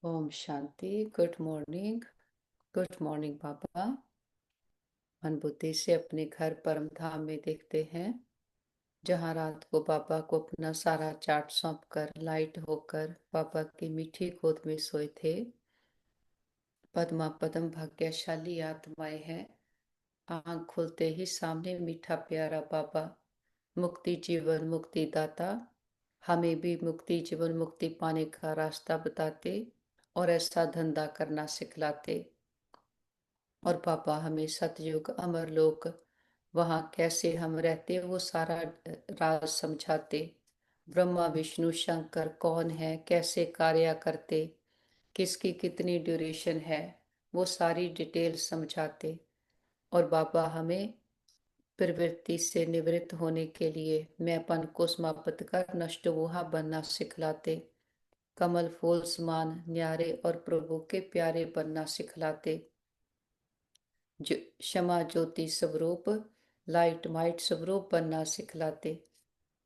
Om Shanti. Good morning बाबा। मन बुद्धि से अपने घर परम धाम में देखते हैं, जहाँ रात को बाबा को अपना सारा चार्ट सौंप कर लाइट होकर बाबा की मीठी गोद में सोए थे। पद्मा पद्म भाग्यशाली आत्माएं हैं। आंख खुलते ही सामने मीठा प्यारा बाबा, मुक्ति जीवन मुक्ति दाता, हमें भी मुक्ति जीवन मुक्ति पाने का रास्ता बताते और ऐसा धंधा करना सिखलाते। और पापा हमें सतयुग अमरलोक वहाँ कैसे हम रहते वो सारा राज समझाते। ब्रह्मा विष्णु शंकर कौन है, कैसे कार्य करते, किसकी कितनी ड्यूरेशन है, वो सारी डिटेल समझाते। और बाबा हमें प्रवृत्ति से निवृत्त होने के लिए मैंपन को समाप्त कर नष्ट वोहा बनना सिखलाते। कमल फूल समान न्यारे और प्रभु के प्यारे बनना सिखलाते। क्षमा ज्योति स्वरूप लाइट माइट स्वरूप बनना सिखलाते।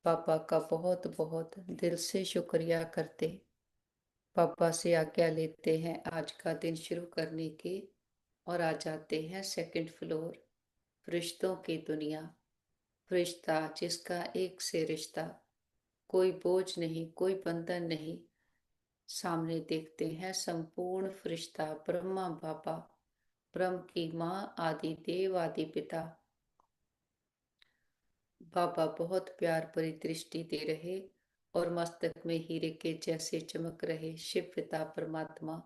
पापा का बहुत बहुत दिल से शुक्रिया करते। पापा से आज्ञा लेते हैं आज का दिन शुरू करने की और आ जाते हैं सेकंड फ्लोर, फरिश्तों की दुनिया। फरिश्ता जिसका एक से रिश्ता, कोई बोझ नहीं कोई बंधन नहीं। सामने देखते हैं संपूर्ण फरिश्ता ब्रह्मा बाबा, ब्रह्म की माँ आदि देव आदि पिता। बाबा बहुत प्यार भरी दृष्टि दे रहे और मस्तक में हीरे के जैसे चमक रहे शिव पिता परमात्मा।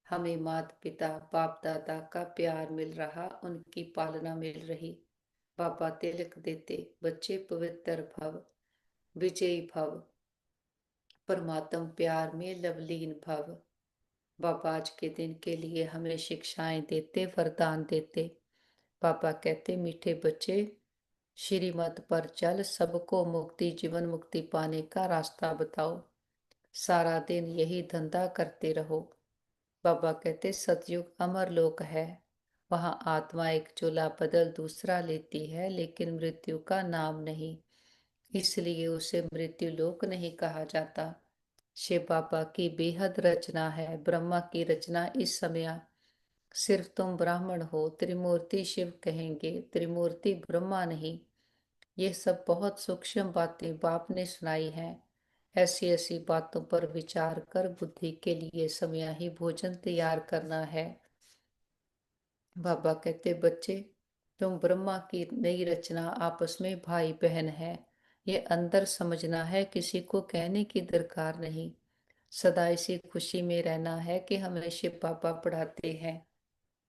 हमें माता पिता बाप दादा का प्यार मिल रहा, उनकी पालना मिल रही। बाबा तिलक देते, बच्चे पवित्र भव, विजयी भव, परमात्म प्यार में लवलीन भव। बाबा आज के दिन के लिए हमें शिक्षाएं देते, वरदान देते। पापा कहते मीठे बच्चे, श्रीमत पर चल, सबको मुक्ति जीवन मुक्ति पाने का रास्ता बताओ। सारा दिन यही धंधा करते रहो। बाबा कहते सतयुग अमर लोक है, वहां आत्मा एक चोला बदल दूसरा लेती है, लेकिन मृत्यु का नाम नहीं, इसलिए उसे मृत्यु लोक नहीं कहा जाता। शिव बाबा की बेहद रचना है, ब्रह्मा की रचना इस समय। सिर्फ तुम ब्राह्मण हो, त्रिमूर्ति शिव कहेंगे, त्रिमूर्ति ब्रह्मा नहीं। ये सब बहुत सूक्ष्म बातें बाप ने सुनाई हैं। ऐसी ऐसी बातों पर विचार कर बुद्धि के लिए समय ही भोजन तैयार करना है। बाबा कहते बच्चे, तुम ब्रह्मा की नई रचना आपस में भाई बहन है। ये अंदर समझना है, किसी को कहने की दरकार नहीं। सदा इसी खुशी में रहना है कि हमें शिव बाबा पढ़ाते हैं।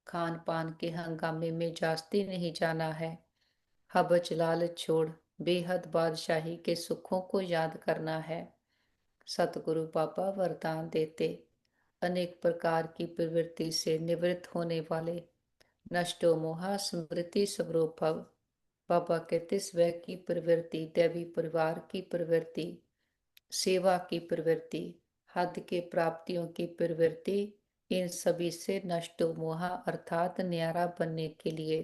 खान पान के हंगामे में जास्ती नहीं जाना है। हबच लालच छोड़ बेहद बादशाही के सुखों को याद करना है। सतगुरु बाबा वरदान देते, अनेक प्रकार की प्रवृत्ति से निवृत्त होने वाले, नष्टो मोहा स्मृति स्वरूप भव। बाबा कहते स्व की प्रवृत्ति, दैवी परिवार की प्रवृत्ति, सेवा की प्रवृत्ति, हद के प्राप्तियों की प्रवृत्ति, इन सभी से नष्टो मोहा अर्थात न्यारा बनने के लिए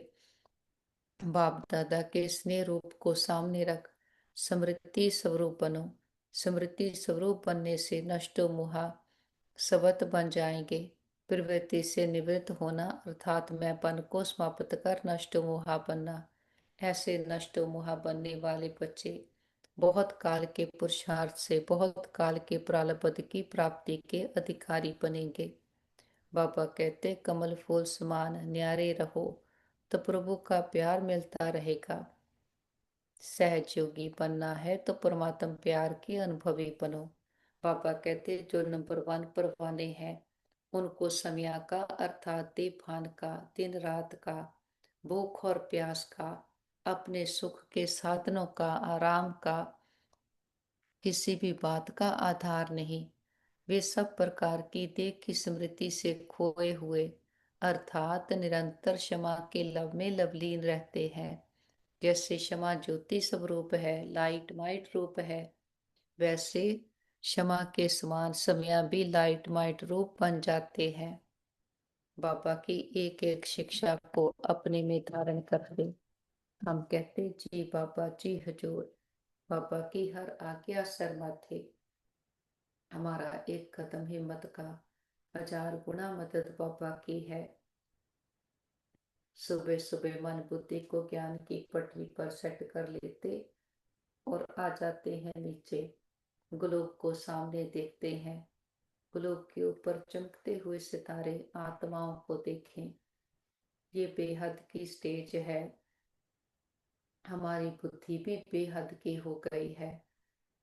बाप दादा के स्नेह रूप को सामने रख स्मृति स्वरूप बनो। स्मृति स्वरूप बनने से नष्टो मोहा सवत बन जाएंगे। प्रवृत्ति से निवृत्त होना अर्थात मैंपन को समाप्त कर नष्ट मोहा बनना। ऐसे नष्ट मोहा बनने वाले बच्चे बहुत काल के पुरुषार्थ से बहुत काल के प्रारब्ध की प्राप्ति के अधिकारी बनेंगे। बाबा कहते कमल फूल समान न्यारे रहो तो प्रभु का प्यार मिलता रहेगा। सहज योगी बनना है तो परमात्म प्यार के अनुभवी बनो। पापा कहते जो नंबर वन परवाने हैं, उनको समय का अर्थात दीपान का, दिन रात का, भूख और प्यास का, अपने सुख के साधनों का, आराम का, किसी भी बात का आधार नहीं। वे सब प्रकार की देह की स्मृति से खोए हुए अर्थात निरंतर क्षमा के लव में लवलीन रहते हैं। जैसे क्षमा ज्योति स्वरूप है, लाइट माइट रूप है, वैसे क्षमा के समान समया भी लाइट माइट रूप बन जाते हैं। बाबा की एक एक शिक्षा को अपने में धारण करते हम कहते जी बाबा जी हजूर। बाबा की हर आज्ञा सर माथे, हमारा एक कदम हिम्मत का हजार गुना मदद बाबा की है। सुबह सुबह मन बुद्धि को ज्ञान की पटरी पर सेट कर लेते और आ जाते हैं नीचे। ग्लोब को सामने देखते हैं। ग्लोब के ऊपर चमकते हुए सितारे आत्माओं को देखें। ये बेहद की स्टेज है। हमारी बुद्धि भी बेहद की हो गई है।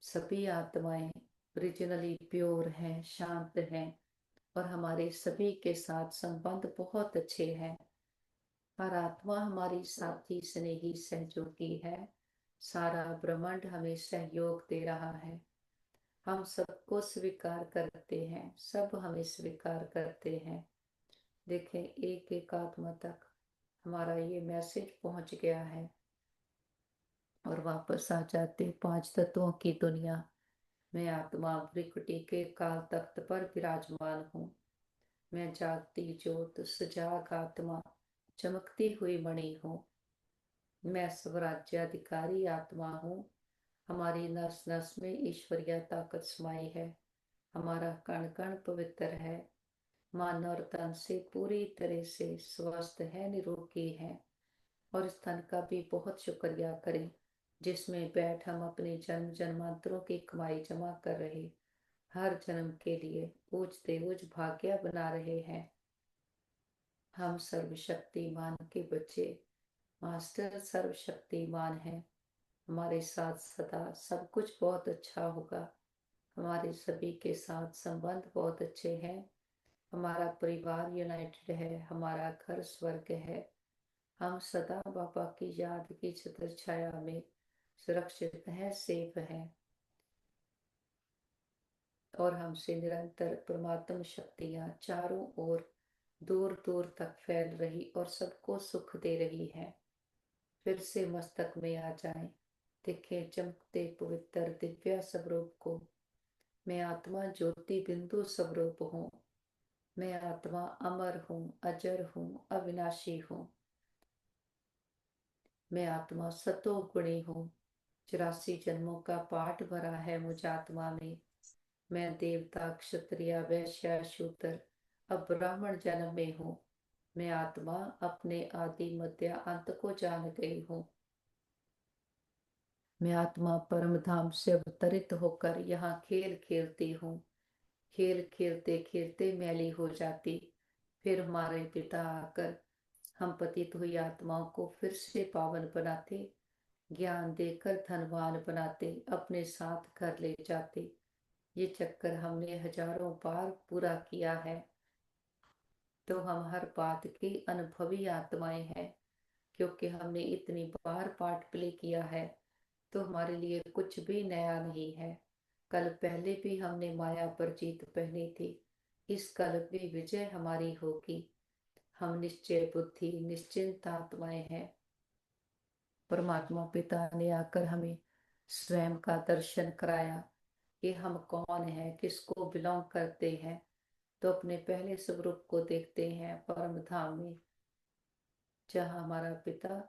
सभी आत्माएं ओरिजिनली प्योर हैं, शांत हैं और हमारे सभी के साथ संबंध बहुत अच्छे हैं। हर आत्मा हमारी साथी, स्नेही, सहयोगी है। सारा ब्रह्मांड हमें सहयोग दे रहा है। हम सबको स्वीकार करते हैं, सब हमें स्वीकार करते हैं। देखें, एक एक आत्मा तक हमारा ये मैसेज पहुंच गया है और वापस आ जाते पांच तत्वों की दुनिया। मैं आत्मा भ्रिकुटी के काल तख्त पर विराजमान हूँ। मैं जागती ज्योत, सजाग आत्मा, चमकती हुई मणि हूँ। मैं स्वराज्याधिकारी आत्मा हूँ। हमारी नस नस में ईश्वरीय ताकत समाई है। हमारा कण कण पवित्र है। मन और तन से पूरी तरह से स्वस्थ है, निरोगी है। और इस तन का भी बहुत शुक्रिया करें जिसमें बैठ हम अपने जन्म जन्मांतरों की कमाई जमा कर रहे, हर जन्म के लिए पूजते उज भाग्य बना रहे हैं। हम सर्वशक्तिमान के बच्चे, मास्टर सर्वशक्तिमान है। हमारे साथ सदा सब कुछ बहुत अच्छा होगा। हमारे सभी के साथ संबंध बहुत अच्छे हैं। हमारा परिवार यूनाइटेड है। हमारा घर स्वर्ग है। हम सदा बाबा की याद की छत्र छाया में सुरक्षित हैं, सेफ हैं। और हमसे निरंतर परमात्म शक्तियां चारों ओर दूर दूर तक फैल रही और सबको सुख दे रही है। फिर से मस्तक में आ जाएं। देखें चमकते पवित्र दिव्य स्वरूप को। मैं आत्मा ज्योति बिंदु स्वरूप हूँ। मैं आत्मा अमर हूँ, अजर हूँ, अविनाशी हूँ। मैं आत्मा सतो गुणी हूँ। 84 जन्मों का पाठ भरा है मुझ आत्मा में। मैं देवता, क्षत्रिय, वैश्य, शूद्र, अब ब्राह्मण जन्म में हूँ। मैं आत्मा अपने आदि मध्य अंत को जान गई हूँ। मैं आत्मा परम धाम से अवतरित होकर यहाँ खेल खेलती हूँ। खेल खेलते खेलते मैली हो जाती, फिर हमारे पिता आकर हम पतित हुई आत्माओं को फिर से पावन बनाते, ज्ञान देकर धनवान बनाते, अपने साथ घर ले जाते। ये चक्कर हमने हजारों बार पूरा किया है। तो हम हर बात की अनुभवी आत्माएं हैं। क्योंकि हमने इतनी बार पार्ट प्ले किया है तो हमारे लिए कुछ भी नया नहीं है। कल पहले भी हमने माया पर जीत पहनी थी। इस कल भी विजय हमारी होगी। हम निश्चय बुद्धि, निश्चिंत आत्माएं हैं। परमात्मा पिता ने आकर हमें स्वयं का दर्शन कराया कि हम कौन हैं, किसको बिलोंग करते हैं। तो अपने पहले स्वरूप को देखते हैं परम धाम में, जहाँ हमारा पिता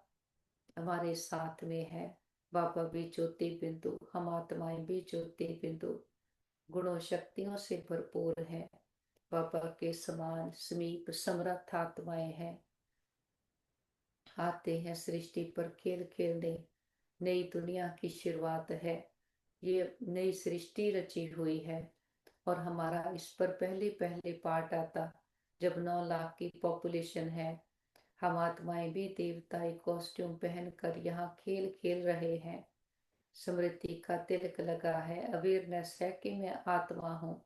हमारे साथ में है। बाबा भी ज्योति बिंदु, हम आत्माएं भी ज्योति बिंदु, गुणों शक्तियों से भरपूर है। बाबा के समान समीप समर्थ आत्माएं हैं। आते हैं सृष्टि पर खेल खेलने। नई दुनिया की शुरुआत है। ये नई सृष्टि रची हुई है और हमारा इस पर पहले पहले पार्ट आता जब 9 लाख की पॉपुलेशन है। हम आत्माएं भी देवताई कॉस्ट्यूम पहनकर यहाँ खेल खेल रहे हैं। स्मृति का तिलक लगा है, अवेयरनेस है कि मैं आत्मा हूँ।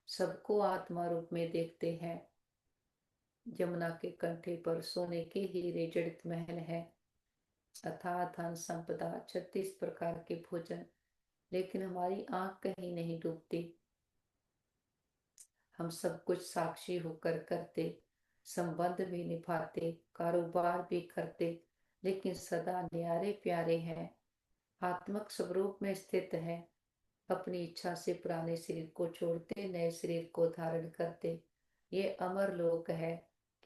सबको आत्मा रूप में देखते हैं। यमुना के कंठे पर सोने के हीरे जड़ित महल है, अथाह धन संपदा, 36 प्रकार के भोजन, लेकिन हमारी आंख कहीं नहीं डूबती। हम सब कुछ साक्षी होकर करते, संबंध भी निभाते, कारोबार भी करते, लेकिन सदा न्यारे प्यारे हैं। आत्मक स्वरूप में स्थित है। अपनी इच्छा से पुराने शरीर को छोड़ते, नए शरीर को धारण करते। ये अमर लोक है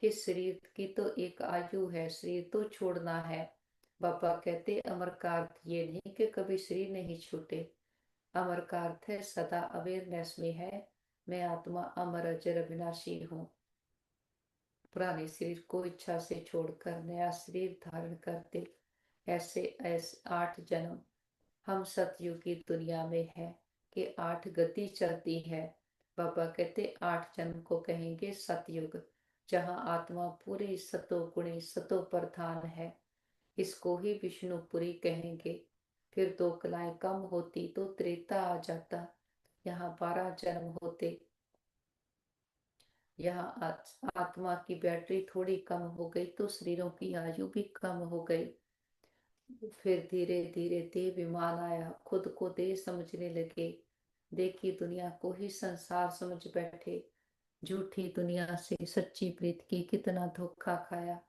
कि शरीर की तो एक आयु है, शरीर तो छोड़ना है। बाबा कहते अमर का अर्थ ये नहीं कि कभी शरीर नहीं छूटे। अमर का अर्थ है सदा अवेयरनेस में है, मैं आत्मा अमर अजर अविनाशी हूँ। पुराने शरीर को इच्छा से छोड़कर नया शरीर धारण करते ऐसे ऐसे 8 जन्म हम सतयुग की दुनिया में है कि 8 गति चलती है। बाबा कहते 8 जन्म को कहेंगे सतयुग, जहाँ आत्मा पूरी सतो गुणी सतो प्रधान है। इसको ही विष्णुपुरी कहेंगे। फिर 2 कलाएं कम होती तो त्रेता आ जाता। यहाँ 12 जन्म होते। यहाँ आत्मा की बैटरी थोड़ी कम हो गई तो शरीरों की आयु भी कम हो गई। फिर धीरे धीरे देह विमान आया, खुद को देह समझने लगे। देखी दुनिया को ही संसार समझ बैठे। झूठी दुनिया से सच्ची प्रीत की कितना धोखा खाया।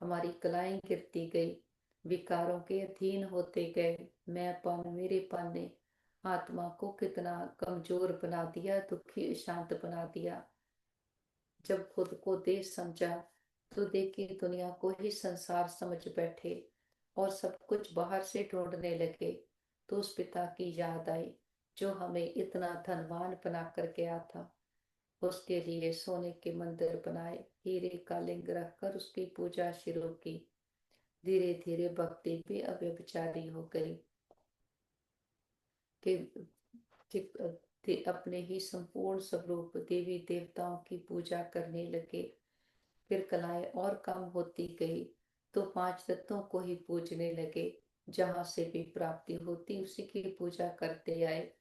हमारी कलाएं गिरती गई, विकारों के अधीन होते गए। मैंपन मेरेपन ने आत्मा को कितना कमजोर बना दिया, दुखी अशांत बना दिया। जब खुद को देश समझा तो देखी दुनिया को ही संसार समझ बैठे और सब कुछ बाहर से ढूंढने लगे। तो उस पिता की याद आई जो हमें इतना धनवान बना कर गया था। उसके लिए सोने के मंदिर बनाए, हीरे का लिंग रखकर उसकी पूजा शुरू की। धीरे धीरे भक्ति भी अव्यभिचारी हो गई कि अपने ही संपूर्ण स्वरूप देवी देवताओं की पूजा करने लगे। फिर कलाएं और कम होती गई तो 5 तत्वों को ही पूजने लगे। जहां से भी प्राप्ति होती उसी की पूजा करते आए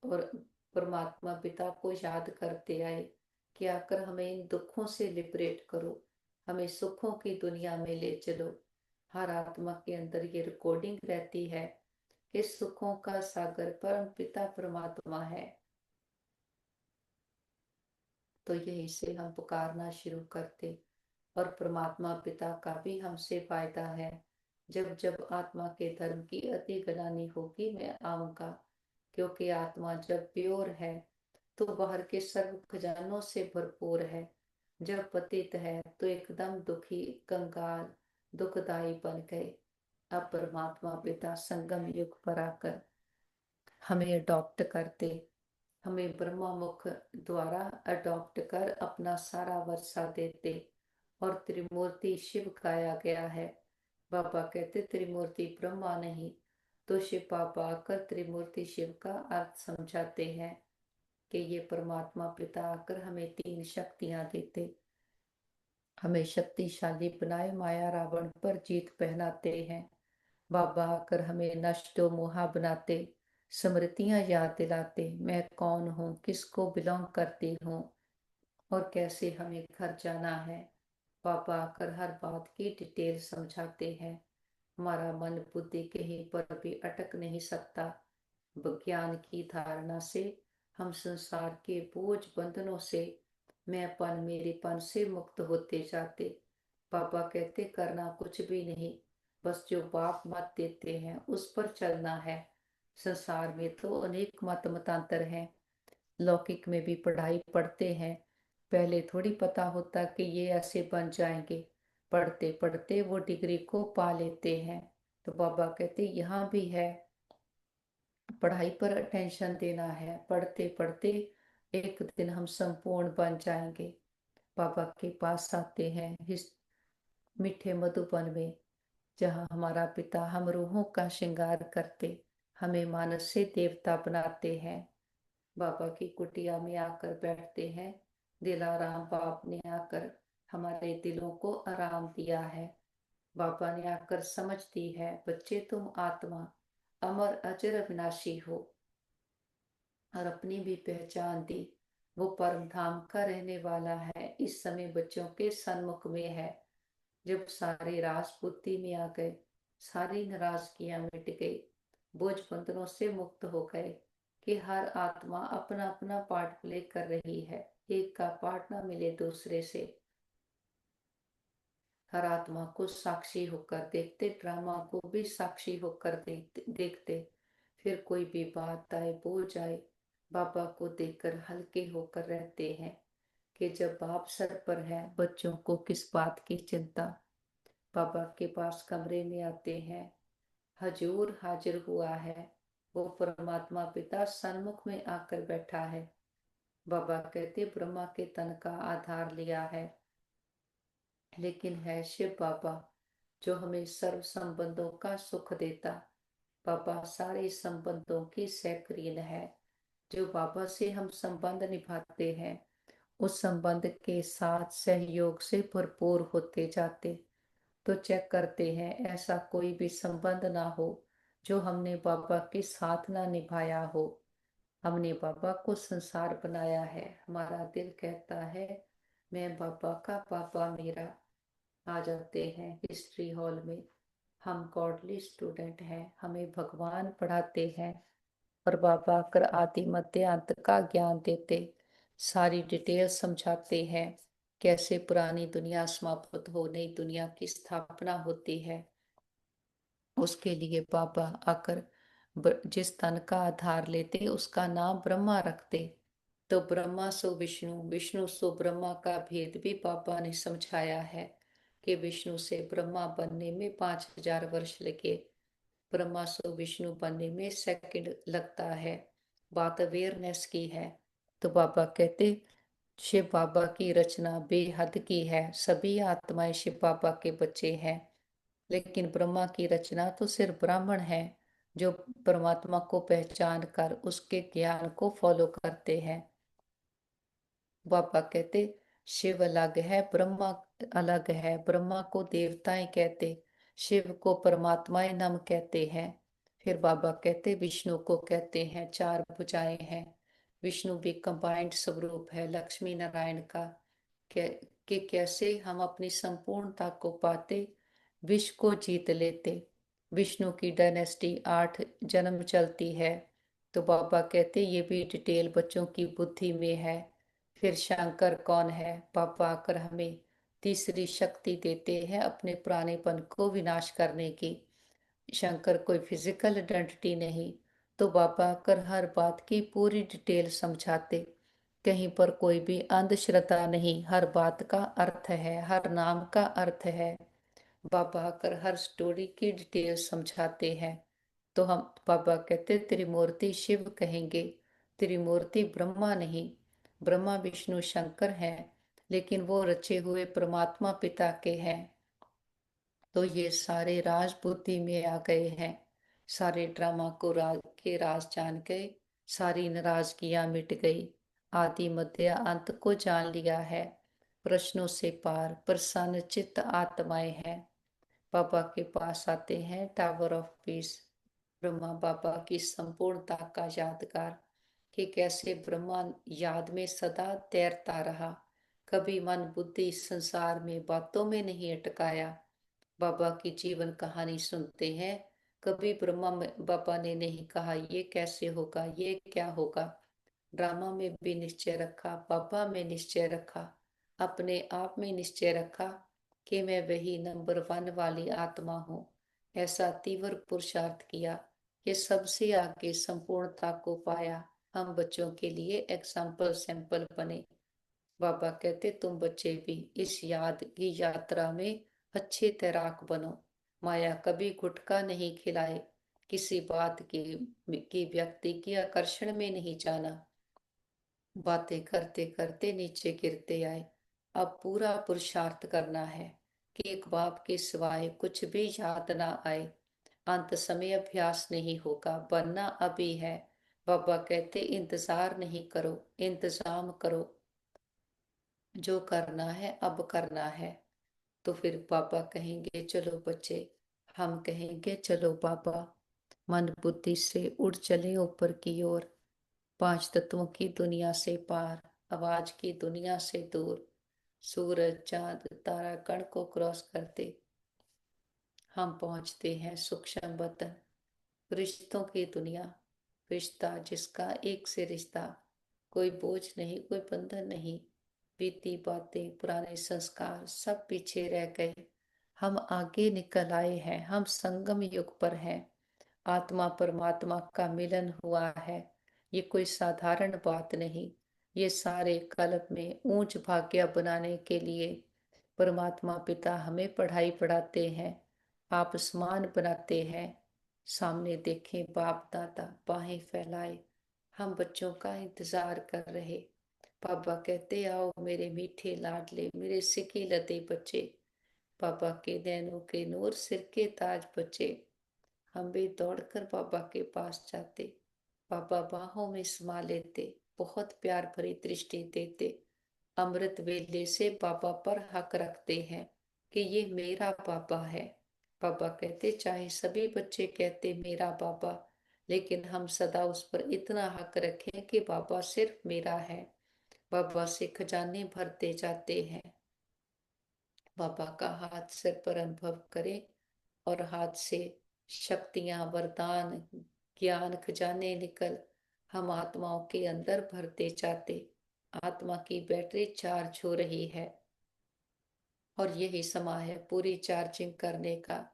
और परमात्मा पिता को याद करते आए कि आकर हमें इन दुखों से लिबरेट करो, हमें सुखों की दुनिया में ले चलो। हर आत्मा के अंदर ये रिकॉर्डिंग रहती है कि सुखों का सागर परम पिता परमात्मा है। तो यही से हम पुकारना शुरू करते और परमात्मा पिता का भी हमसे फायदा है। जब जब आत्मा के धर्म की अति ग्लानि होगी मैं आऊंगा, क्योंकि आत्मा जब प्योर है तो बाहर के सर्व खजानों से भरपूर है। जब पतित है तो एकदम दुखी कंगाल दुखदाई बन गए। अब परमात्मा पिता संगम युग पर आकर हमें अडॉप्ट करते, हमें ब्रह्मा मुख द्वारा अडॉप्ट कर अपना सारा वर्षा देते। और त्रिमूर्ति शिव गाया गया है। बाबा कहते त्रिमूर्ति ब्रह्मा नहीं, तो शिव बाबा आकर त्रिमूर्ति शिव का अर्थ समझाते हैं कि ये परमात्मा पिता आकर हमें 3 शक्तियां देते, हमें शक्तिशाली बनाए, माया रावण पर जीत पहनाते हैं। बाबा आकर हमें नष्टो मोहा बनाते, स्मृतियां याद दिलाते, मैं कौन हूँ, किसको बिलोंग करती हूँ और कैसे हमें घर जाना है। पापा आकर हर बात की डिटेल समझाते हैं। हमारा मन बुद्धि कहीं पर भी अटक नहीं सकता। विज्ञान की धारणा से हम संसार के बोझ बंधनों से, मैंपन मेरेपन से मुक्त होते जाते। पापा कहते करना कुछ भी नहीं, बस जो बाप मत देते हैं उस पर चलना है। संसार में तो अनेक मत मतांतर हैं। लौकिक में भी पढ़ाई पढ़ते हैं, पहले थोड़ी पता होता कि ये ऐसे बन जाएंगे। पढ़ते पढ़ते वो डिग्री को पा लेते हैं। तो बाबा कहते यहाँ भी है, पढ़ाई पर अटेंशन देना है। पढ़ते पढ़ते एक दिन हम संपूर्ण बन जाएंगे। बाबा के पास आते हैं इस मीठे मधुबन में, जहाँ हमारा पिता हम रूहों का श्रृंगार करते, हमें मानस से देवता बनाते हैं। बाबा की कुटिया में आकर बैठते हैं। दिलाराम बाप ने आकर हमारे दिलों को आराम दिया है। बाबा ने आकर समझ दी है, बच्चे तुम आत्मा अमर अजर अविनाशी हो, और अपनी भी पहचान दी। वो परम धाम का रहने वाला है, इस समय बच्चों के सन्मुख में है। जब सारे रास बुद्धि में आ गए, सारी नाराजगियां मिट गई, बोझ बंधनों से मुक्त हो गए कि हर आत्मा अपना अपना पार्ट प्ले कर रही है। एक का पार्ट ना मिले दूसरे से। हर आत्मा को साक्षी होकर देखते, ड्रामा को भी साक्षी होकर देखते। फिर कोई भी बात आए बोझ आए, बाबा को देखकर हल्के होकर रहते हैं कि जब बाप सर पर है बच्चों को किस बात की चिंता। बाबा के पास कमरे में आते हैं, हजूर हाजिर हुआ है। वो परमात्मा पिता सन्मुख में आकर बैठा है। बाबा कहते ब्रह्मा के तन का आधार लिया है, लेकिन है शिव बाबा जो हमें सर्व संबंधों का सुख देता। बाबा सारे संबंधों की सक्रिय है। जो बाबा से हम संबंध निभाते हैं उस संबंध के साथ सहयोग से भरपूर होते जाते। तो चेक करते हैं ऐसा कोई भी संबंध ना हो जो हमने बाबा के साथ ना निभाया हो। हमने बाबा को संसार बनाया है, हमारा दिल कहता है मैं बाबा का, बाबा मेरा। आ जाते हैं हिस्ट्री हॉल में, हम गॉडली स्टूडेंट हैं, हमें भगवान पढ़ाते हैं। और बाबा आकर आदि मध्य अंत का ज्ञान देते, सारी डिटेल समझाते हैं कैसे पुरानी दुनिया समाप्त हो नई दुनिया की स्थापना होती है। उसके लिए बाबा आकर जिस तन का आधार लेते उसका नाम ब्रह्मा रखते। तो ब्रह्मा सो विष्णु, विष्णु सो ब्रह्मा का भेद भी बाबा ने समझाया है कि विष्णु से ब्रह्मा बनने में 5000 वर्ष लगे, ब्रह्मा सो विष्णु बनने में सेकंड लगता है। बात अवेयरनेस की है। तो बाबा कहते शिव बाबा की रचना बेहद की है, सभी आत्माएं शिव बाबा के बच्चे हैं। लेकिन ब्रह्मा की रचना तो सिर्फ ब्राह्मण है जो परमात्मा को पहचान कर उसके ज्ञान को फॉलो करते हैं। बाबा कहते शिव अलग है, ब्रह्मा अलग है। ब्रह्मा को देवताएं कहते, शिव को परमात्माएं नम कहते हैं। फिर बाबा कहते विष्णु को कहते हैं चार भुजाएं हैं। विष्णु भी कंबाइंड स्वरूप है लक्ष्मी नारायण का। कि कैसे हम अपनी संपूर्णता को पाते, विश्व को जीत लेते। विष्णु की डायनेस्टी 8 जन्म चलती है। तो बाबा कहते ये भी डिटेल बच्चों की बुद्धि में है। फिर शंकर कौन है, पापा आकर हमें तीसरी शक्ति देते हैं अपने पुरानेपन को विनाश करने की। शंकर कोई फिजिकल आइडेंटिटी नहीं। तो बाबा आकर हर बात की पूरी डिटेल समझाते, कहीं पर कोई भी अंधश्रद्धा नहीं, हर बात का अर्थ है, हर नाम का अर्थ है। बाबा आकर हर स्टोरी की डिटेल समझाते हैं। तो हम बाबा कहते त्रिमूर्ति शिव कहेंगे, त्रिमूर्ति ब्रह्मा नहीं। ब्रह्मा विष्णु शंकर हैं, लेकिन वो रचे हुए परमात्मा पिता के हैं। तो ये सारे राज बुद्धि में आ गए हैं, सारे ड्रामा को राज के राज जान गए, सारी नाराजगियां मिट गई, आदि मध्य अंत को जान लिया है। प्रश्नों से पार प्रसन्न चित्त आत्माएं हैं। बाबा के पास आते हैं टावर ऑफ पीस। ब्रह्मा बाबा की संपूर्णता का यादगार, कि कैसे ब्रह्मा याद में सदा तैरता रहा, कभी मन बुद्धि संसार में बातों में नहीं अटकाया। बाबा की जीवन कहानी सुनते हैं, कभी ब्रह्मा बाबा ने नहीं कहा ये कैसे होगा, ये क्या होगा। ड्रामा में भी निश्चय रखा, बाबा में निश्चय रखा, अपने आप में निश्चय रखा कि मैं वही नंबर 1 वाली आत्मा हूँ। ऐसा तीव्र पुरुषार्थ किया कि सबसे आगे संपूर्णता को पाया। हम बच्चों के लिए एग्जाम्पल सैंपल बने। बाबा कहते तुम बच्चे भी इस याद की यात्रा में अच्छे तैराक बनो। माया कभी गुटका नहीं खिलाए, किसी बात की व्यक्ति की आकर्षण में नहीं जाना। बातें करते करते नीचे गिरते आए। अब पूरा पुरुषार्थ करना है कि एक बाप के सिवाय कुछ भी याद ना आए। अंत समय अभ्यास नहीं होगा, बनना अभी है। बाबा कहते इंतजार नहीं करो, इंतजाम करो। जो करना है अब करना है। तो फिर पापा कहेंगे चलो बच्चे, हम कहेंगे चलो बाबा। मन बुद्धि से उड़ चले ऊपर की ओर, 5 तत्वों की दुनिया से पार, आवाज की दुनिया से दूर। सूरज चांद तारा कण को क्रॉस करते हम पहुंचते हैं सूक्ष्म वतन, रिश्तों की दुनिया। रिश्ता जिसका एक से रिश्ता, कोई बोझ नहीं, कोई बंधन नहीं। बीती बातें पुराने संस्कार सब पीछे रह गए, हम आगे निकल आए हैं, हम संगम युग पर हैं। आत्मा परमात्मा का मिलन हुआ है, ये कोई साधारण बात नहीं। ये सारे कल्प में ऊंच भाग्य बनाने के लिए परमात्मा पिता हमें पढ़ाई पढ़ाते हैं, आप समान बनाते हैं। सामने देखें बाप दादा बाहें फैलाए, हम बच्चों का इंतजार कर रहे। पापा कहते आओ मेरे मीठे लाडले मेरे सिके लते बच्चे, पापा के नैनों के नूर सिर के ताज बच्चे। हम भी दौड़कर पापा के पास जाते, पापा बाहों में समा लेते, बहुत प्यार भरी दृष्टि देते। अमृत वेले से पापा पर हक रखते हैं कि ये मेरा पापा है। पापा कहते चाहे सभी बच्चे कहते मेरा पापा, लेकिन हम सदा उस पर इतना हक रखें कि पापा सिर्फ मेरा है। बाबा से खजाने भरते जाते हैं। बाबा का हाथ सिर पर अनुभव करें और हाथ से शक्तियां, वरदान, ज्ञान, खजाने निकल हम आत्माओं के अंदर भरते जाते। आत्मा की बैटरी चार्ज हो रही है और यही समय है पूरी चार्जिंग करने का।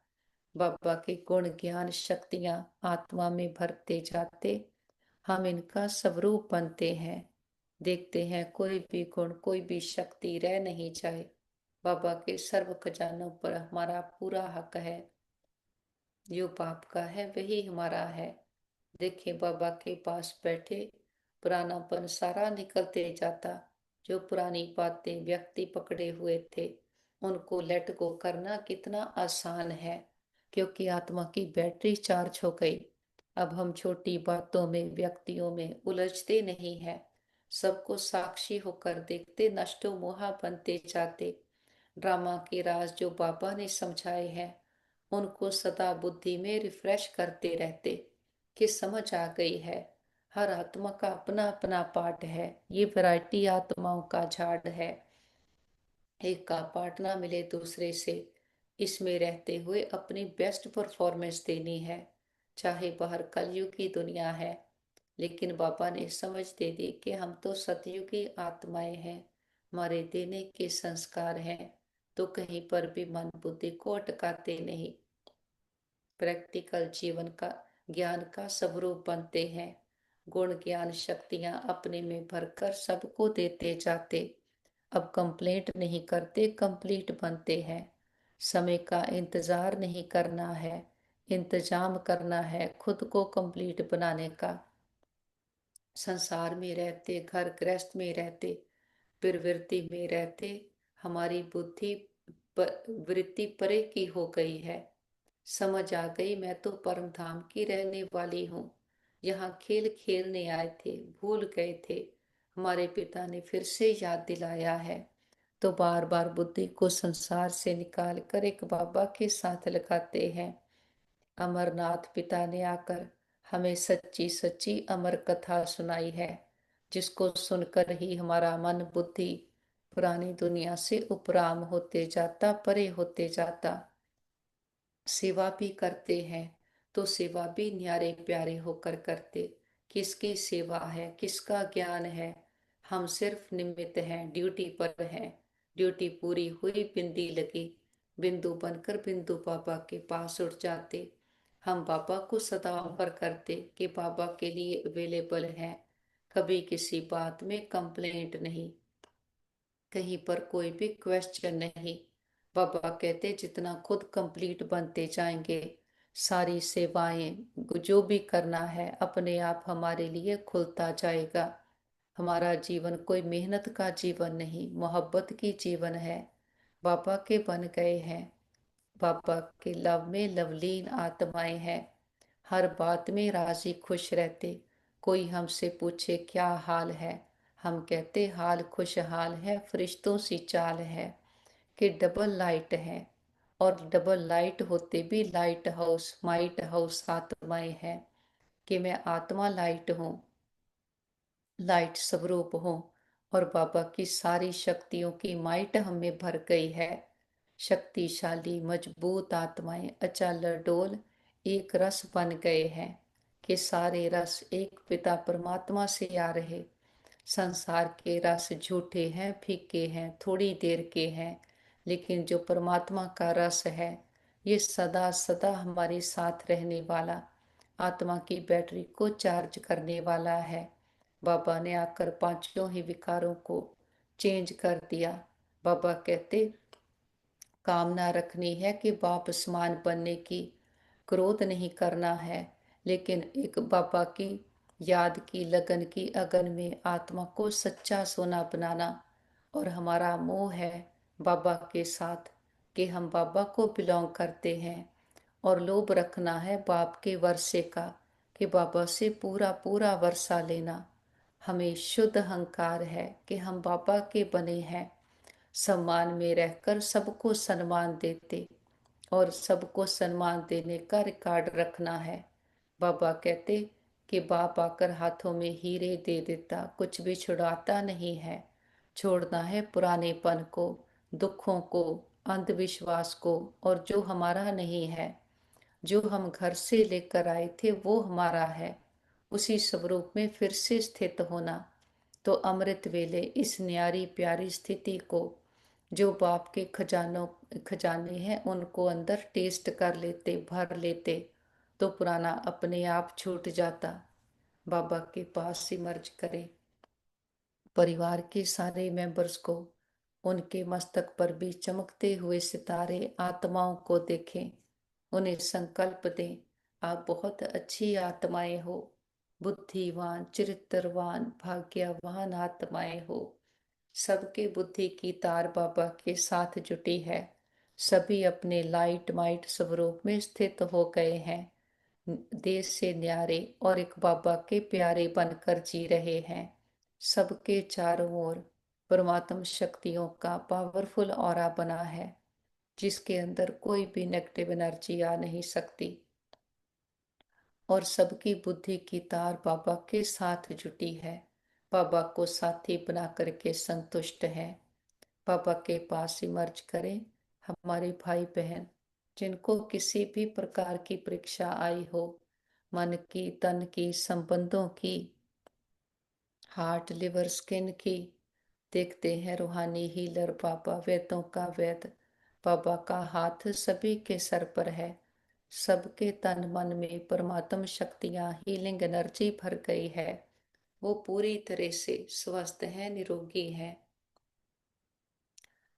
बाबा के गुण, ज्ञान, शक्तियां आत्मा में भरते जाते, हम इनका स्वरूप बनते हैं। देखते हैं कोई भी गुण, कोई भी शक्ति रह नहीं जाए। बाबा के सर्व खजानों पर हमारा पूरा हक है। जो बाप का है वही हमारा है। देखिए बाबा के पास बैठे पुरानापन सारा निकलते जाता। जो पुरानी बातें व्यक्ति पकड़े हुए थे उनको लेट गो करना कितना आसान है, क्योंकि आत्मा की बैटरी चार्ज हो गई। अब हम छोटी बातों में, व्यक्तियों में उलझते नहीं है। सबको साक्षी होकर देखते, नष्टो मोहा बनते जाते। ड्रामा के राज जो बाबा ने समझाए हैं उनको सदा बुद्धि में रिफ्रेश करते रहते कि समझ आ गई है। हर आत्मा का अपना अपना पार्ट है। ये वैरायटी आत्माओं का झाड़ है। एक का पार्ट ना मिले दूसरे से। इसमें रहते हुए अपनी बेस्ट परफॉर्मेंस देनी है। चाहे बाहर कलयुग की दुनिया है, लेकिन बाबा ने समझ दे दी कि हम तो सतयुग की आत्माएं हैं, हमारे देने के संस्कार हैं, तो कहीं पर भी मन बुद्धि को अटकाते नहीं। प्रैक्टिकल जीवन का, ज्ञान का स्वरूप बनते हैं। गुण, ज्ञान, शक्तियां अपने में भरकर सबको देते जाते। अब कंप्लेंट नहीं करते, कंप्लीट बनते हैं। समय का इंतजार नहीं करना है, इंतजाम करना है खुद को कंप्लीट बनाने का। संसार में रहते, घर गृहस्थ में रहते, प्रवृत्ति में रहते, हमारी बुद्धि वृत्ति परे की हो गई है। समझ आ गई मैं तो परम धाम की रहने वाली हूँ। यहाँ खेल खेलने आए थे, भूल गए थे। हमारे पिता ने फिर से याद दिलाया है, तो बार बार बुद्धि को संसार से निकाल कर एक बाबा के साथ लगाते हैं। अमरनाथ पिता ने आकर हमें सच्ची सच्ची अमर कथा सुनाई है, जिसको सुनकर ही हमारा मन बुद्धि पुरानी दुनिया से उपराम होते जाता, परे होते जाता। सेवा भी करते हैं तो सेवा भी न्यारे प्यारे होकर करते। किसकी सेवा है, किसका ज्ञान है? हम सिर्फ निमित्त हैं, ड्यूटी पर हैं। ड्यूटी पूरी हुई, बिंदी लगी, बिंदु बनकर बिंदु बाबा के पास उठ जाते। हम बाबा को सदा ऑफर करते कि बाबा के लिए अवेलेबल हैं। कभी किसी बात में कंप्लेंट नहीं, कहीं पर कोई भी क्वेश्चन नहीं। बाबा कहते जितना खुद कंप्लीट बनते जाएंगे, सारी सेवाएं जो भी करना है अपने आप हमारे लिए खुलता जाएगा। हमारा जीवन कोई मेहनत का जीवन नहीं, मोहब्बत की जीवन है। बाबा के बन गए हैं, बाबा के लव में लवलीन आत्माएं हैं। हर बात में राजी खुश रहते। कोई हमसे पूछे क्या हाल है, हम कहते हाल खुशहाल है, फरिश्तों सी चाल है कि डबल लाइट है। और डबल लाइट होते भी लाइट हाउस, माइट हाउस आत्माएं हैं कि मैं आत्मा लाइट हूँ, लाइट स्वरूप हूँ। और बाबा की सारी शक्तियों की माइट हमें भर गई है। शक्तिशाली मजबूत आत्माएं अचल डोल एक रस बन गए हैं कि सारे रस एक पिता परमात्मा से आ रहे। संसार के रस झूठे हैं, फीके हैं, थोड़ी देर के हैं, लेकिन जो परमात्मा का रस है ये सदा सदा हमारे साथ रहने वाला, आत्मा की बैटरी को चार्ज करने वाला है। बाबा ने आकर पांचों ही विकारों को चेंज कर दिया। बाबा कहते कामना रखनी है कि बाप समान बनने की, क्रोध नहीं करना है, लेकिन एक बाबा की याद की लगन की अगन में आत्मा को सच्चा सोना बनाना। और हमारा मोह है बाबा के साथ कि हम बाबा को बिलोंग करते हैं, और लोभ रखना है बाप के वर्षे का कि बाबा से पूरा पूरा वर्षा लेना। हमें शुद्ध अहंकार है कि हम बाबा के बने हैं, सम्मान में रहकर सबको सम्मान देते और सबको सम्मान देने का रिकॉर्ड रखना है। बाबा कहते कि बाप आकर हाथों में हीरे दे देता, कुछ भी छुड़ाता नहीं है। छोड़ना है पुरानेपन को, दुखों को, अंधविश्वास को, और जो हमारा नहीं है, जो हम घर से लेकर आए थे वो हमारा है, उसी स्वरूप में फिर से स्थित होना। तो अमृत वेले इस न्यारी प्यारी स्थिति को, जो बाप के खजानों खजाने हैं उनको अंदर टेस्ट कर लेते, भर लेते, तो पुराना अपने आप छूट जाता। बाबा के पास सिमर्ज करें। परिवार के सारे मेंबर्स को, उनके मस्तक पर भी चमकते हुए सितारे आत्माओं को देखें। उन्हें संकल्प दें, आप बहुत अच्छी आत्माएं हो, बुद्धिवान, चरित्रवान, भाग्यवान आत्माएं हो। सबके बुद्धि की तार बाबा के साथ जुटी है। सभी अपने लाइट माइट स्वरूप में स्थित हो गए हैं। देश से न्यारे और एक बाबा के प्यारे बनकर जी रहे हैं। सबके चारों ओर परमात्म शक्तियों का पावरफुल ऑरा बना है, जिसके अंदर कोई भी नेगेटिव एनर्जी आ नहीं सकती। और सबकी बुद्धि की तार बाबा के साथ जुटी है। बाबा को साथी बना करके संतुष्ट है। बाबा के पास इमर्ज करें हमारे भाई बहन, जिनको किसी भी प्रकार की परीक्षा आई हो, मन की, तन की, संबंधों की, हार्ट, लिवर, स्किन की। देखते हैं रूहानी हीलर बाबा, वेदों का वेद बाबा का हाथ सभी के सर पर है। सबके तन मन में परमात्म शक्तियां, हीलिंग एनर्जी भर गई है। वो पूरी तरह से स्वस्थ हैं, निरोगी हैं।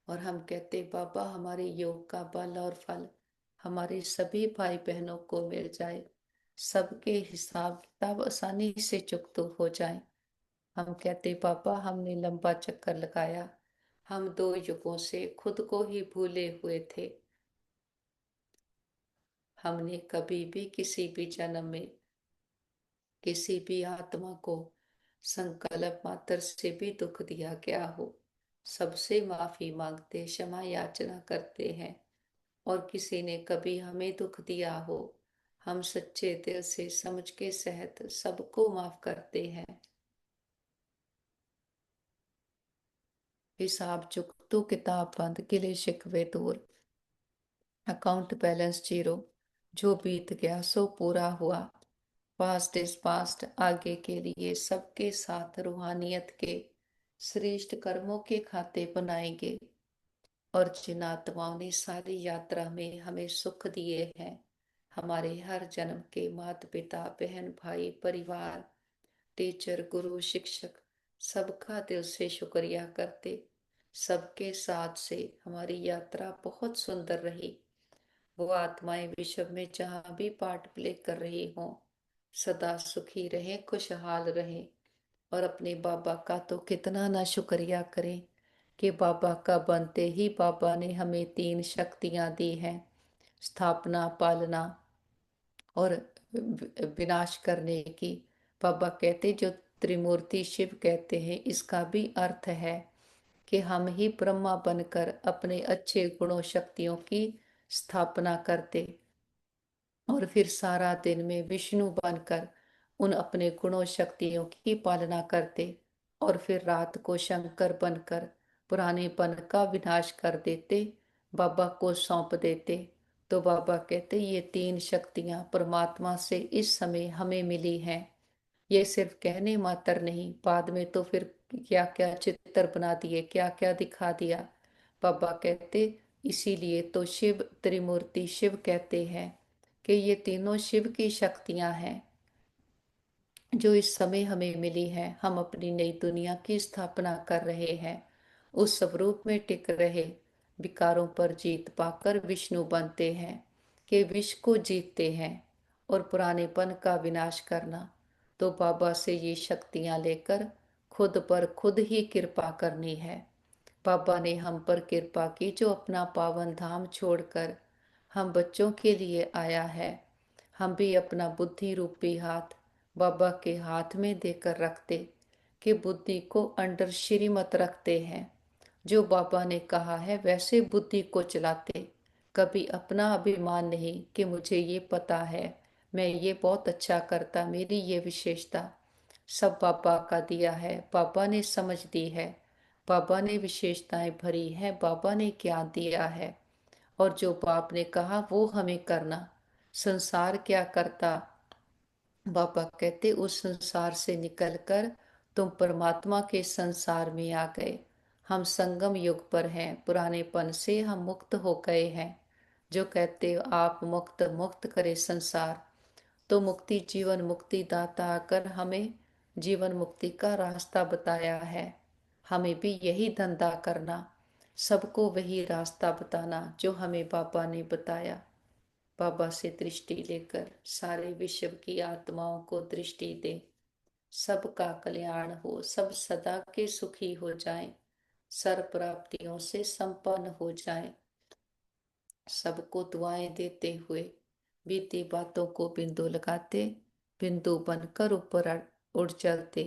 और हम कहते बाबा हमारे योग का बल और फल हमारे सभी भाई बहनों को मिल जाए, सबके हिसाब किताब आसानी से चुकता हो जाए। हम कहते बाबा हमने लंबा चक्कर लगाया, हम 2 युगों से खुद को ही भूले हुए थे। हमने कभी भी किसी भी जन्म में किसी भी आत्मा को संकल्प मात्र से भी दुख दिया गया हो, सबसे माफी मांगते, क्षमा याचना करते हैं। और किसी ने कभी हमें दुख दिया हो, हम सच्चे दिल से समझ के सहित सबको माफ करते हैं। हिसाब चुकतो किताब बंद, गिले शिकवे दूर, अकाउंट बैलेंस जीरो। जो बीत गया सो पूरा हुआ। पास्ट इज पास्ट, आगे के लिए सबके साथ रूहानियत के श्रेष्ठ कर्मों के खाते बनाएंगे। और जिन आत्माओं ने सारी यात्रा में हमें सुख दिए हैं, हमारे हर जन्म के माता पिता, बहन भाई, परिवार, टीचर, गुरु, शिक्षक, सबका दिल से शुक्रिया करते। सबके साथ से हमारी यात्रा बहुत सुंदर रही। वो आत्माएं विश्व में जहाँ भी पार्ट प्ले कर रही हों, सदा सुखी रहे, खुशहाल रहे। और अपने बाबा का तो कितना ना शुक्रिया करें कि बाबा का बनते ही बाबा ने हमें 3 शक्तियां दी हैं, स्थापना, पालना और विनाश करने की। बाबा कहते जो त्रिमूर्ति शिव कहते हैं, इसका भी अर्थ है कि हम ही ब्रह्मा बनकर अपने अच्छे गुणों शक्तियों की स्थापना करते, और फिर सारा दिन में विष्णु बनकर उन अपने गुणों शक्तियों की पालना करते, और फिर रात को शंकर बनकर पुरानेपन का विनाश कर देते, बाबा को सौंप देते। तो बाबा कहते ये 3 शक्तियां परमात्मा से इस समय हमें मिली हैं। ये सिर्फ कहने मात्र नहीं, बाद में तो फिर क्या क्या चित्र बना दिए, क्या क्या दिखा दिया। बाबा कहते इसीलिए तो शिव त्रिमूर्ति शिव कहते हैं कि ये तीनों शिव की शक्तियां हैं जो इस समय हमें मिली है। हम अपनी नई दुनिया की स्थापना कर रहे हैं, उस स्वरूप में टिक रहे, विकारों पर जीत पाकर विष्णु बनते हैं कि विश्व को जीतते हैं और पुरानेपन का विनाश करना। तो बाबा से ये शक्तियां लेकर खुद पर खुद ही कृपा करनी है। बाबा ने हम पर कृपा की जो अपना पावन धाम छोड़कर हम बच्चों के लिए आया है। हम भी अपना बुद्धि रूपी हाथ बाबा के हाथ में देकर रखते कि बुद्धि को अंडर श्रीमत रखते हैं। जो बाबा ने कहा है वैसे बुद्धि को चलाते, कभी अपना अभिमान नहीं कि मुझे ये पता है, मैं ये बहुत अच्छा करता, मेरी ये विशेषता। सब बाबा का दिया है, बाबा ने समझ दी है, बाबा ने विशेषताएं भरी हैं, बाबा ने ज्ञान दिया है। और जो बाप ने कहा वो हमें करना। संसार क्या करता, बाबा कहते उस संसार से निकलकर तुम परमात्मा के संसार में आ गए। हम संगम युग पर हैं, पुरानेपन से हम मुक्त हो गए हैं। जो कहते आप मुक्त मुक्त करे संसार, तो मुक्ति जीवन मुक्ति दाता आकर हमें जीवन मुक्ति का रास्ता बताया है। हमें भी यही धंधा करना, सबको वही रास्ता बताना जो हमें बाबा ने बताया। बाबा से दृष्टि लेकर सारे विश्व की आत्माओं को दृष्टि दे, सबका कल्याण हो, सब सदा के सुखी हो जाएं, सर्व प्राप्तियों से संपन्न हो जाएं। सबको दुआएं देते हुए बीती बातों को बिंदु लगाते, बिंदु बनकर ऊपर उड़ चलते।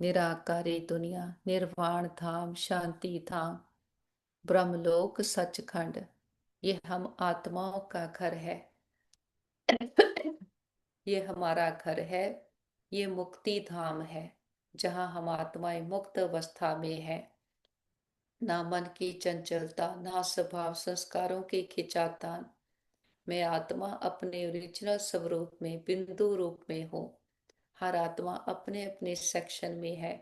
निराकारी दुनिया, निर्वाण धाम, शांति धाम, ब्रह्मलोक सचखंड, ये हम आत्माओं का घर है। ये हमारा घर है, ये मुक्ति धाम है, जहाँ हम आत्माएं मुक्त अवस्था में है। ना मन की चंचलता, ना स्वभाव संस्कारों की खिंचातान। मैं आत्मा अपने ओरिजिनल स्वरूप में बिंदु रूप में हूँ। हर आत्मा अपने अपने सेक्शन में है।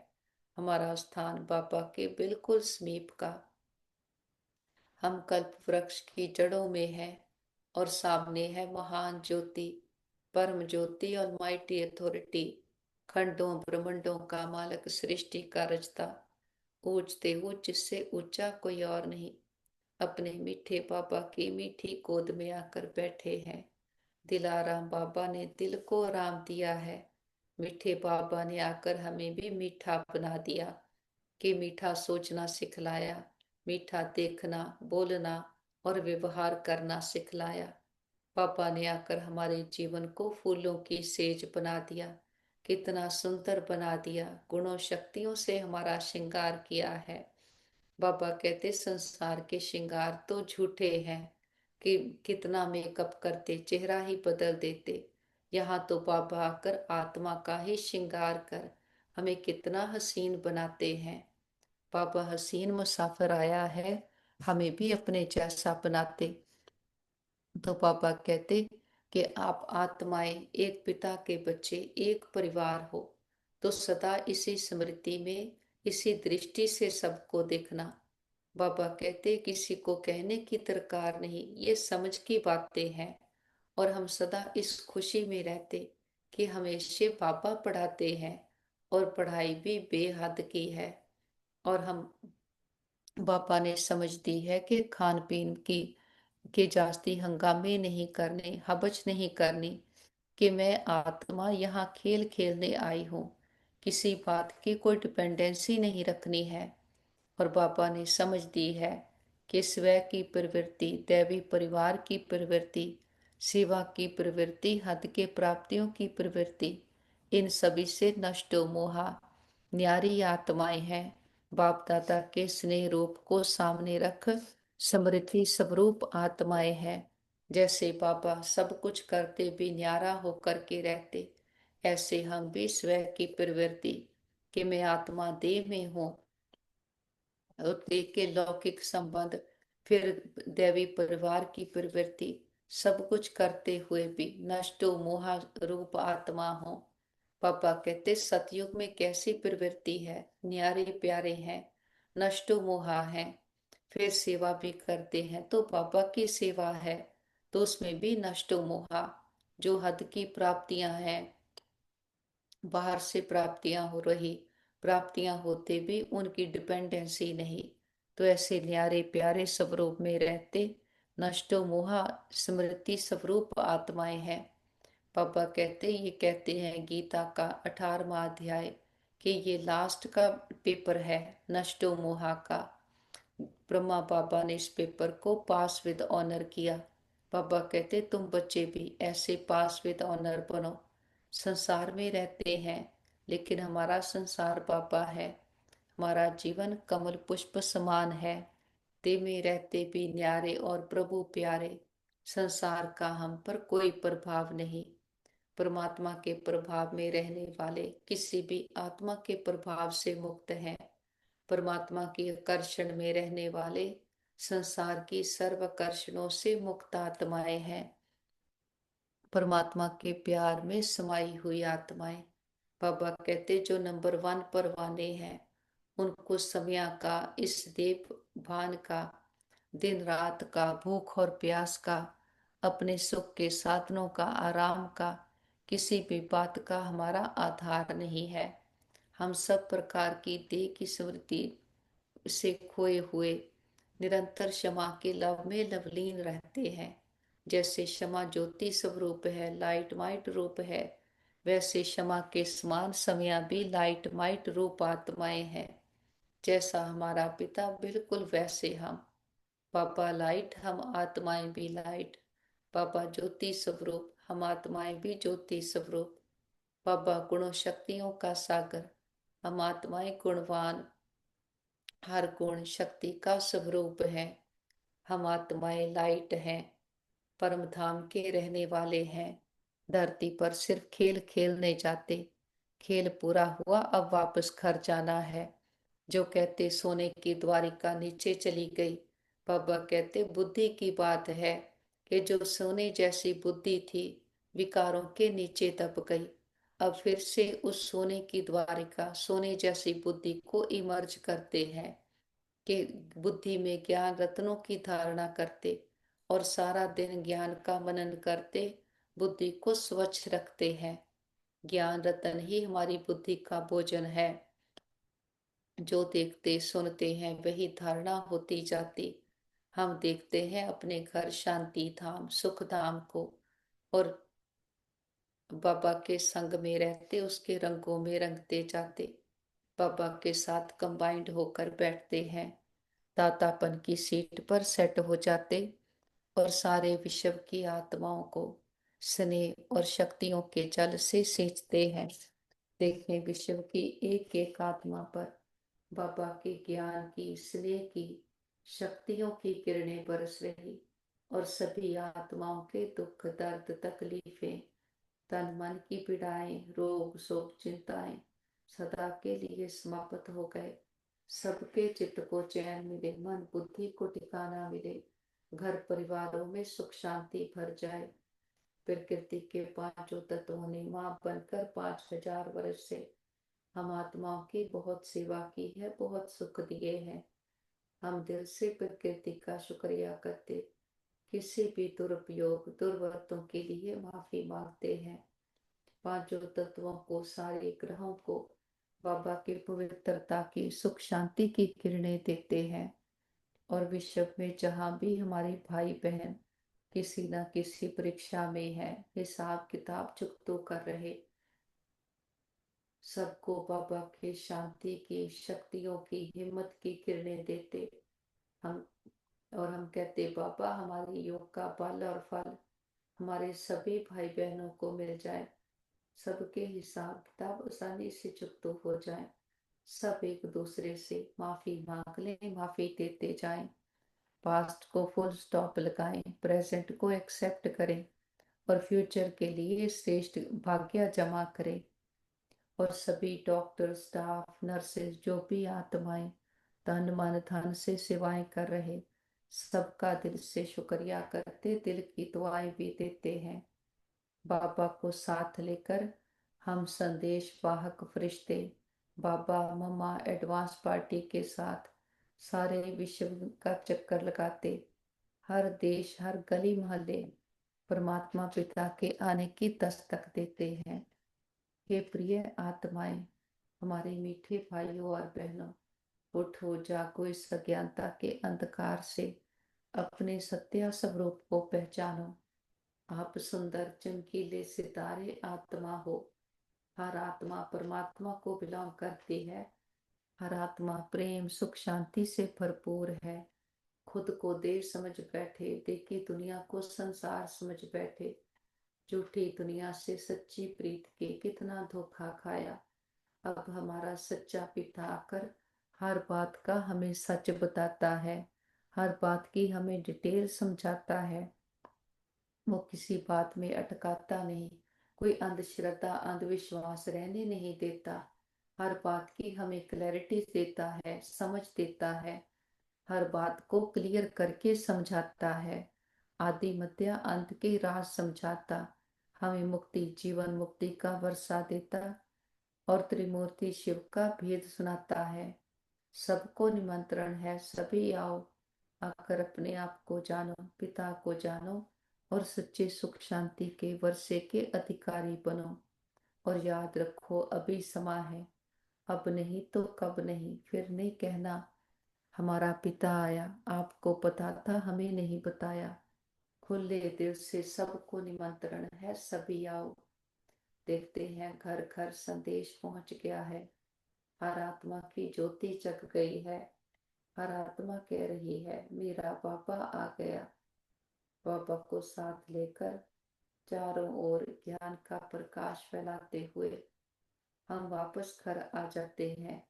हमारा स्थान बाबा के बिल्कुल समीप का। हम कल्प वृक्ष की जड़ों में हैं और सामने है महान ज्योति, परम ज्योति और माइटी अथॉरिटी, खंडों ब्रह्मंडों का मालक, सृष्टि का रचता, ऊंचते ऊंच जिससे ऊंचा कोई और नहीं। अपने मीठे बाबा की मीठी गोद में आकर बैठे हैं। दिलाराम बाबा ने दिल को आराम दिया है। मीठे बाबा ने आकर हमें भी मीठा बना दिया, कि मीठा सोचना सिखलाया, मीठा देखना, बोलना और व्यवहार करना सिखलाया। पापा ने आकर हमारे जीवन को फूलों की सेज बना दिया, कितना सुंदर बना दिया, गुणों शक्तियों से हमारा श्रृंगार किया है। बाबा कहते संसार के श्रृंगार तो झूठे हैं, कि कितना मेकअप करते चेहरा ही बदल देते। यहाँ तो बाबा आकर आत्मा का ही श्रृंगार कर हमें कितना हसीन बनाते हैं। बाबा हसीन मुसाफिर आया है, हमें भी अपने जैसा बनाते। तो पापा कहते कि आप आत्माएं एक पिता के बच्चे, एक परिवार हो, तो सदा इसी स्मृति में, इसी दृष्टि से सबको देखना। बाबा कहते किसी को कहने की दरकार नहीं, ये समझ की बातें हैं। और हम सदा इस खुशी में रहते कि हमेशा बाबा पढ़ाते हैं और पढ़ाई भी बेहद की है। और हम बाबा ने समझ दी है कि खान पीन की के जास्ती हंगामे नहीं करने, हबच नहीं करनी, कि मैं आत्मा यहाँ खेल खेलने आई हूँ। किसी बात की कोई डिपेंडेंसी नहीं रखनी है। और बाबा ने समझ दी है कि स्व की प्रवृत्ति, दैवी परिवार की प्रवृत्ति, सेवा की प्रवृत्ति, हद के प्राप्तियों की प्रवृत्ति, इन सभी से नष्टो मोहा। न्यारी आत्माएं हैं, बाप दादा के स्नेह रूप को सामने रख समृद्धि स्वरूप आत्माएं हैं। जैसे बाबा सब कुछ करते भी न्यारा होकर के रहते, ऐसे हम भी स्व की प्रवृत्ति, कि मैं आत्मा देह में हूँ, और देह के लौकिक संबंध, फिर दैवी परिवार की प्रवृत्ति, सब कुछ करते हुए भी नष्टो मोहा रूप आत्मा हो। पापा कहते सतयुग में कैसी प्रवृत्ति है, न्यारे प्यारे हैं, नष्टो मोहा है। फिर सेवा भी करते हैं तो पापा की सेवा है, तो उसमें भी नष्टो मोहा। जो हद की प्राप्तियां हैं, बाहर से प्राप्तियां हो रही, प्राप्तियां होते भी उनकी डिपेंडेंसी नहीं, तो ऐसे न्यारे प्यारे स्वरूप में रहते नष्टो मोहा स्मृति स्वरूप आत्माएं हैं। पापा ये कहते हैं गीता का 18वां अध्याय कि ये लास्ट का पेपर है, नष्टो मोहा का। ब्रह्मा बाबा ने इस पेपर को पास विद ऑनर किया। बाबा कहते तुम बच्चे भी ऐसे पास विद ऑनर बनो। संसार में रहते हैं लेकिन हमारा संसार बाबा है। हमारा जीवन कमल पुष्प समान है। ते में रहते भी न्यारे और प्रभु प्यारे। संसार का हम पर कोई प्रभाव नहीं। परमात्मा के प्रभाव में रहने वाले किसी भी आत्मा के प्रभाव से मुक्त हैं। परमात्मा के आकर्षण में रहने वाले संसार की सर्व आकर्षणों से मुक्त आत्माएं हैं। परमात्मा के प्यार में समाई हुई आत्माएं। बाबा कहते जो नंबर 1 परवाने हैं, उनको समय का, इस देव भान का, दिन रात का, भूख और प्यास का, अपने सुख के साधनों का, आराम का, किसी भी बात का हमारा आधार नहीं है। हम सब प्रकार की देह की स्मृति से खोए हुए निरंतर क्षमा के लव में लवलीन रहते हैं। जैसे क्षमा ज्योति स्वरूप है, लाइट माइट रूप है, वैसे क्षमा के समान समया भी लाइट माइट रूप आत्माएं हैं। जैसा हमारा पिता बिल्कुल वैसे हम। पापा लाइट, हम आत्माएं भी लाइट। पापा ज्योति स्वरूप, हम आत्माएं भी ज्योति स्वरूप। पापा गुणों शक्तियों का सागर, हम आत्माएं गुणवान, हर गुण शक्ति का स्वरूप है। हम आत्माएं लाइट हैं, परम धाम के रहने वाले हैं। धरती पर सिर्फ खेल खेलने जाते, खेल पूरा हुआ अब वापस घर जाना है। जो कहते सोने की द्वारिका नीचे चली गई, बाबा कहते बुद्धि की बात है कि जो सोने जैसी बुद्धि थी विकारों के नीचे दब गई। अब फिर से उस सोने की द्वारिका, सोने जैसी बुद्धि को इमर्ज करते हैं कि बुद्धि में ज्ञान रत्नों की धारणा करते और सारा दिन ज्ञान का मनन करते बुद्धि को स्वच्छ रखते हैं। ज्ञान रतन ही हमारी बुद्धि का भोजन है। जो देखते सुनते हैं वही धारणा होती जाती। हम देखते हैं अपने घर शांति धाम सुख धाम को, और बाबा के संग में रहते उसके रंगों में रंगते जाते। बाबा के साथ कंबाइंड होकर बैठते हैं, दातापन की सीट पर सेट हो जाते और सारे विश्व की आत्माओं को स्नेह और शक्तियों के जल से सींचते हैं। देखें विश्व की एक एक आत्मा पर बाबा के ज्ञान की, स्नेह की, शक्तियों की किरणें बरस रही और सभी आत्माओं के दुख दर्द तकलीफें, तन मन की पीड़ाएं, रोग शोक चिंताएं सदा के लिए समाप्त हो गए। सबके चित्त को चैन मिले, मन बुद्धि को ठिकाना मिले, घर परिवारों में सुख शांति भर जाए। प्रकृति के पांचों तत्वों ने मां बनकर 5000 वर्ष से हम आत्माओं की बहुत सेवा की है, बहुत सुख दिए हैं। हम दिल से प्रकृति का शुक्रिया करते, किसी भी दुरुपयोग दुर्वर्तों के लिए माफी मांगते हैं। पांचों तत्वों को, सारे ग्रहों को बाबा की पवित्रता की, सुख शांति की किरणें देते हैं। और विश्व में जहां भी हमारे भाई बहन किसी न किसी परीक्षा में है, हिसाब किताब चुकतो कर रहे, सबको बाबा के शांति की, शक्तियों की, हिम्मत की किरणें देते हम। और हम कहते बाबा हमारे योग का बल और फल हमारे सभी भाई बहनों को मिल जाए, सबके हिसाब किताब आसानी से चुकतो हो जाए, सब एक दूसरे से माफी मांग लें, माफी देते जाएं, पास्ट को फुल स्टॉप लगाएं, प्रेजेंट को एक्सेप्ट करें और फ्यूचर के लिए श्रेष्ठ भाग्य जमा करें। और सभी डॉक्टर स्टाफ नर्सेज जो भी आत्माएं तन मन धन से सेवाएं कर रहे, सबका दिल से शुक्रिया करते, दिल की दुआएं भी देते हैं। बाबा को साथ लेकर हम संदेश वाहक फरिश्ते बाबा मम्मा एडवांस पार्टी के साथ सारे विश्व का चक्कर लगाते, हर देश हर गली मोहल्ले परमात्मा पिता के आने की दस्तक देते हैं। हे प्रिय आत्माएं, हमारे मीठे भाइयों और बहनों, उठो जागो, इस अज्ञानता के अंधकार से अपने सत्य स्वरूप को पहचानो। आप सुंदर चमकीले सितारे आत्मा हो। हर आत्मा परमात्मा को बिलोंग करती है। हर आत्मा प्रेम सुख शांति से भरपूर है। खुद को देव समझ बैठे, देखी दुनिया को संसार समझ बैठे। झूठी दुनिया से सच्ची प्रीत के कितना धोखा खाया। अब हमारा सच्चा पिता आकर हर बात का हमें सच बताता है। हर बात की हमें डिटेल समझाता है। वो किसी बात में अटकाता नहीं। कोई अंधश्रद्धा अंधविश्वास रहने नहीं देता। हर बात की हमें क्लैरिटी देता है, समझ देता है। हर बात को क्लियर करके समझाता है। आदि मध्य अंत के राज समझाता। हमें मुक्ति जीवन मुक्ति का वर्षा देता और त्रिमूर्ति शिव का भेद सुनाता है। सबको निमंत्रण है, सभी आओ। आकर अपने आप को जानो, पिता को जानो और सच्चे सुख शांति के वर्षे के अधिकारी बनो। और याद रखो, अभी समा है। अब नहीं तो कब नहीं, फिर नहीं कहना हमारा पिता आया। आपको पता था, हमें नहीं बताया। खुले दिल से सबको निमंत्रण है, सभी आओ। देखते हैं घर घर संदेश पहुंच गया है। हर आत्मा की ज्योति जग गई है। हर आत्मा कह रही है, मेरा बाबा आ गया। बाबा को साथ लेकर चारों ओर ज्ञान का प्रकाश फैलाते हुए हम वापस घर आ जाते हैं।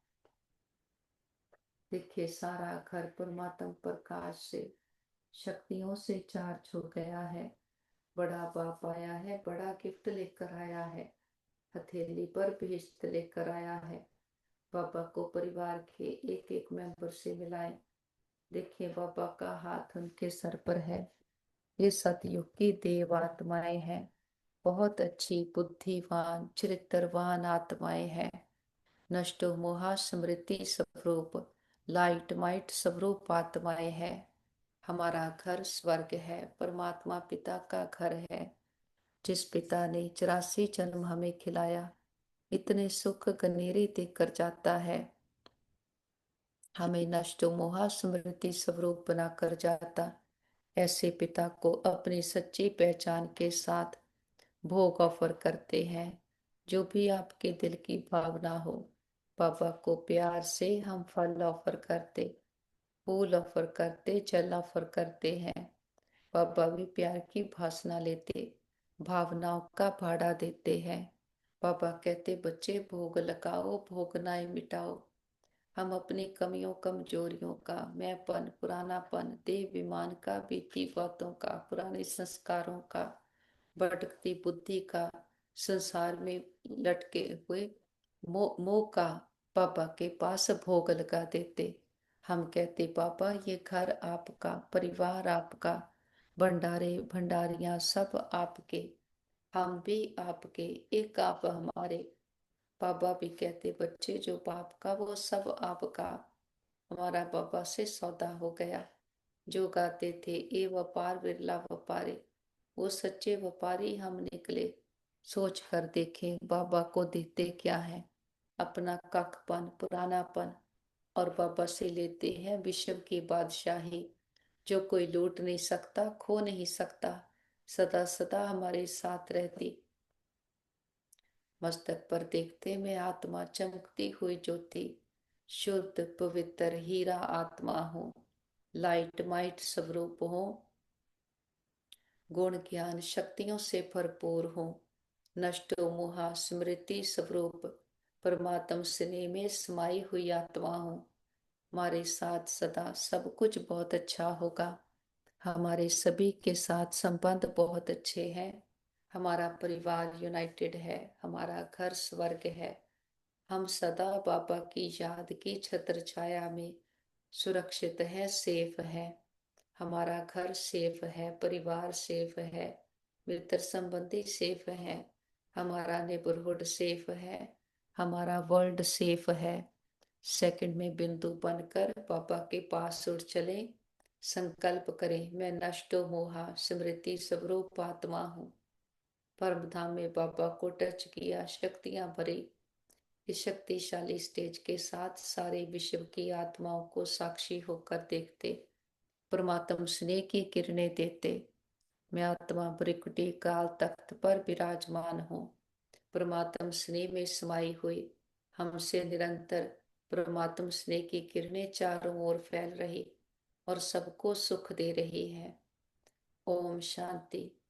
देखिए, सारा घर परमात्म प्रकाश से, शक्तियों से चार्ज हो गया है। बड़ा बाप आया है, बड़ा गिफ्ट लेकर आया है। हथेली पर भेस्ट लेकर आया है। बाबा को परिवार के एक एक मेंबर से मिलाएं। देखिए, बाबा का हाथ उनके सर पर है। ये सतयुग की देव आत्माएं हैं। बहुत अच्छी बुद्धिवान चरित्रवान आत्माएं हैं। नष्टो मोहा स्मृति स्वरूप लाइट माइट स्वरूप आत्माएं हैं। हमारा घर स्वर्ग है, परमात्मा पिता का घर है। जिस पिता ने 84 जन्म हमें खिलाया, इतने सुख गनेरे देकर जाता है। हमें नष्टो मोहा स्मृति स्वरूप बनाकर जाता। ऐसे पिता को अपनी सच्ची पहचान के साथ भोग ऑफर करते हैं। जो भी आपके दिल की भावना हो, बाबा को प्यार से हम फल ऑफर करते, फूल ऑफर करते, जल ऑफर करते हैं। बाबा भी प्यार की भाषणा लेते, भावनाओं का भाड़ा देते हैं। बाबा कहते, बच्चे भोग लगाओ, भोगनाएं मिटाओ। हम अपनी कमियों कमजोरियों का, मैंपन पुरानापन, देह विमान का, बीती बातों का, पुराने संस्कारों का, भटकती बुद्धि का, संसार में लटके हुए मोह मोह का पापा के पास भोग लगा देते। हम कहते, पापा ये घर आपका, परिवार आपका, भंडारे भंडारियां सब आपके, हम भी आपके, एक आप हमारे। बाबा भी कहते, बच्चे जो बाप का वो सब आपका। हमारा बाबा से सौदा हो गया। जो गाते थे, ए व्यापार बिरला व्यापारी, वो सच्चे व्यापारी हम निकले। सोच कर देखें, बाबा को देते क्या है? अपना कखपन पुरानापन, और बाबा से लेते हैं विश्व की बादशाही, जो कोई लूट नहीं सकता, खो नहीं सकता, सदा सदा हमारे साथ रहती। मस्तक पर देखते मैं आत्मा चमकती हुई ज्योति, शुद्ध पवित्र हीरा आत्मा हूँ। लाइट माइट स्वरूप हूँ, गुण ज्ञान शक्तियों से भरपूर हूँ। नष्टो मोहा स्मृति स्वरूप परमात्म स्नेह में समाई हुई आत्मा हूँ। हमारे साथ सदा सब कुछ बहुत अच्छा होगा। हमारे सभी के साथ संबंध बहुत अच्छे हैं। हमारा परिवार यूनाइटेड है। हमारा घर स्वर्ग है। हम सदा बाबा की याद की छत्र छाया में सुरक्षित है, सेफ है। हमारा घर सेफ है, परिवार सेफ है, मित्र संबंधी सेफ है, हमारा नेबरहुड सेफ है, हमारा वर्ल्ड सेफ है। सेकंड में बिंदु बनकर पापा के पास उड़ चले। संकल्प करें, मैं नष्टो मोहा स्मृति स्वरूप आत्मा हूँ। परम धाम में बाबा को टच किया, शक्तियां भरी। इस शक्तिशाली स्टेज के साथ सारे विश्व की आत्माओं को साक्षी होकर देखते, परमात्म स्नेह की किरणें देते। मैं आत्मा ब्रिकुटी काल तख्त पर विराजमान हूँ। परमात्म स्नेह में समाई हुई हमसे निरंतर परमात्म स्नेह की किरणें चारों ओर फैल रही और सबको सुख दे रही है। ओम शांति।